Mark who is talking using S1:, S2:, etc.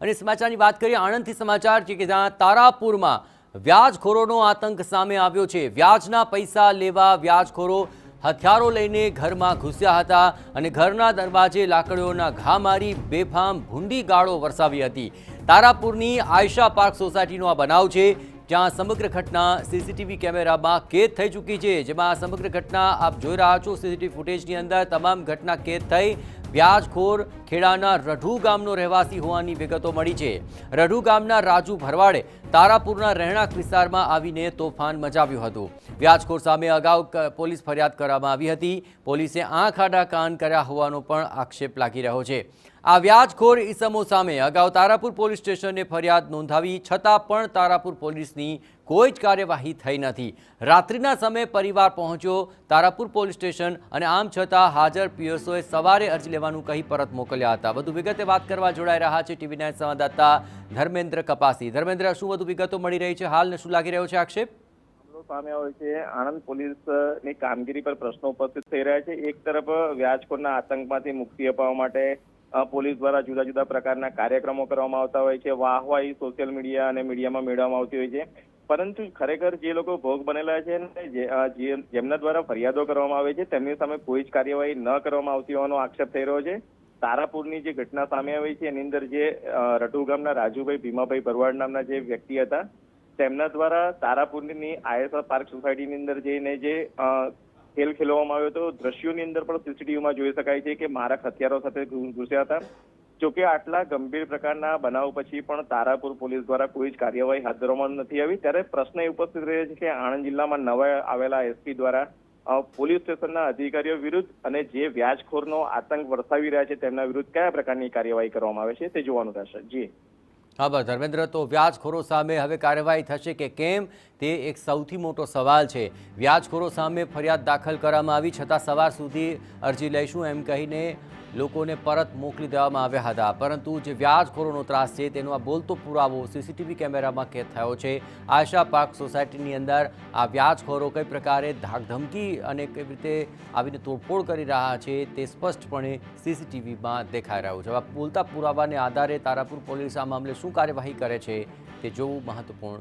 S1: અને સમાચારની વાત કરીએ આણંદથી સમાચાર છે કે જ્યાં તારાપુરમાં વ્યાજખોરોનો આતંક સામે આવ્યો છે। વ્યાજના પૈસા લેવા વ્યાજખોરો હથિયારો લઈને ઘરમાં ઘૂસ્યા હતા અને ઘરના દરવાજે લાકડીઓના ઘા મારી બેફામ ભૂંડી ગાળો વરસાવી હતી। તારાપુરની આયશા પાર્ક સોસાયટીનો આ બનાવ છે, જ્યાં સમગ્ર ઘટના સીસીટીવી કેમેરામાં કેદ થઈ ચૂકી છે। જેમાં સમગ્ર ઘટના આપ જોઈ રહ્યા છો સીસીટીવી ફૂટેજની અંદર તમામ ઘટના કેદ થઈ। વ્યાજખોર ખેડાના રઢુ ગામનો રહેવાસી હોવાની વિગતો મળી છે। રઢુ ગામના રાજુ ભરવાડે તારાપુરના રહેણાંક વિસ્તારમાં આવીને તોફાન મચાવ્યું હતું। વ્યાજખોર સામે અગાઉ પોલીસ ફરિયાદ કરવામાં આવી હતી। પોલીસે આંખ આડા કાન કર્યા હોવાનો પણ આક્ષેપ લાગી રહ્યો છે। આ વ્યાજખોર ઈસમો સામે અગાઉ તારાપુર પોલીસ સ્ટેશને ફરિયાદ નોંધાવી છતાં પણ તારાપુર પોલીસની કોઈ જ કાર્યવાહી થઈ નથી। રાત્રિના સમયે પરિવાર પહોંચ્યો તારાપુર પોલીસ સ્ટેશન અને આમ છતાં હાજર પીએસઓએ સવારે અરજી લેવાનું કહી પરત મોકલ્યા હતા। વધુ વિગતે વાત કરવા જોડાઈ રહ્યા છે ટીવી 9 સંવાદદાતા ધર્મેન્દ્ર કપાસી। ધર્મેન્દ્ર, શું વધુ વિગતો મળી રહી છે? હાલ શું લાગી રહ્યો છે આક્ષેપ?
S2: સામે આવે છે આણંદ પોલીસની કામગીરી પર પ્રશ્નો ઉપસ્થિત થઈ રહ્યા છે। એક તરફ વ્યાજખોરના આતંકમાંથી મુક્તિ અપાવવા માટે પોલીસ દ્વારા જુદા જુદા પ્રકારના કાર્યક્રમો કરવામાં આવતા હોય છે। વાહવાહી સોશિયલ મીડિયા અને મીડિયામાં મેળવવામાં આવતી હોય છે, પરંતુ ખરેખર જે લોકો ભોગ બનેલા છે ને જેમના દ્વારા ફરિયાદો કરવામાં આવે છે તેમની સામે કોઈ જ કાર્યવાહી ન કરવામાં આવતી હોવાનો આક્ષેપ થઈ રહ્યો છે। તારાપુરની જે ઘટના સામે આવી છે એની અંદર જે રઢુ ગામના રાજુભાઈ ભીમાભાઈ ભરવાડ નામના જે વ્યક્તિ હતા તેમના દ્વારા તારાપુરની આયશા પાર્ક સોસાયટીની અંદર જઈને જે ખેલ ખેલવામાં આવ્યો હતો, દ્રશ્યોની અંદર પણ સીસીટીવીમાં જોઈ શકાય છે કે મારક હથિયારો સાથે ઘૂસ્યા હતા। જોકે આટલા ગંભીર પ્રકારના બનાવ પછી પણ તારાપુર પોલીસ દ્વારા કોઈ જ કાર્યવાહી હાથ ધરવામાં નથી આવી। ત્યારે પ્રશ્ન એ ઉપસ્થિત રહ્યો છે કે આણંદ જિલ્લામાં નવા આવેલા એસપી દ્વારા પોલીસ સ્ટેશનના અધિકારીઓ વિરુદ્ધ અને જે વ્યાજખોરનો આતંક વરસાવી રહ્યા છે તેમના વિરુદ્ધ કયા પ્રકારની કાર્યવાહી કરવામાં આવે છે તે જોવાનું રહેશે। જી
S1: બસ ધર્મેન્દ્ર, તો વ્યાજખોરો સામે હવે કાર્યવાહી થશે કે કેમ તે એક સૌથી મોટો સવાલ છે। વ્યાજખોરો સામે ફરિયાદ દાખલ કરવામાં આવી છતાં સવાર સુધી અરજી લઈશું એમ કહીને લોકોને પરત મોકલી દેવામાં આવ્યા હતા, પરંતુ જે વ્યાજખોરોનો ત્રાસ છે તેનો આ બોલતો પુરાવો સીસીટીવી કેમેરામાં કેદ થયો છે। આયશા પાર્ક સોસાયટીની અંદર આ વ્યાજખોરો કઈ પ્રકારે ધાકધમકી અને કઈ રીતે આવીને તોડફોડ કરી રહ્યા છે તે સ્પષ્ટપણે સીસીટીવીમાં દેખાઈ રહ્યું છે। આ બોલતા પુરાવાને આધારે તારાપુર પોલીસ આ મામલે શું કાર્યવાહી કરે છે તે જોવું મહત્વપૂર્ણ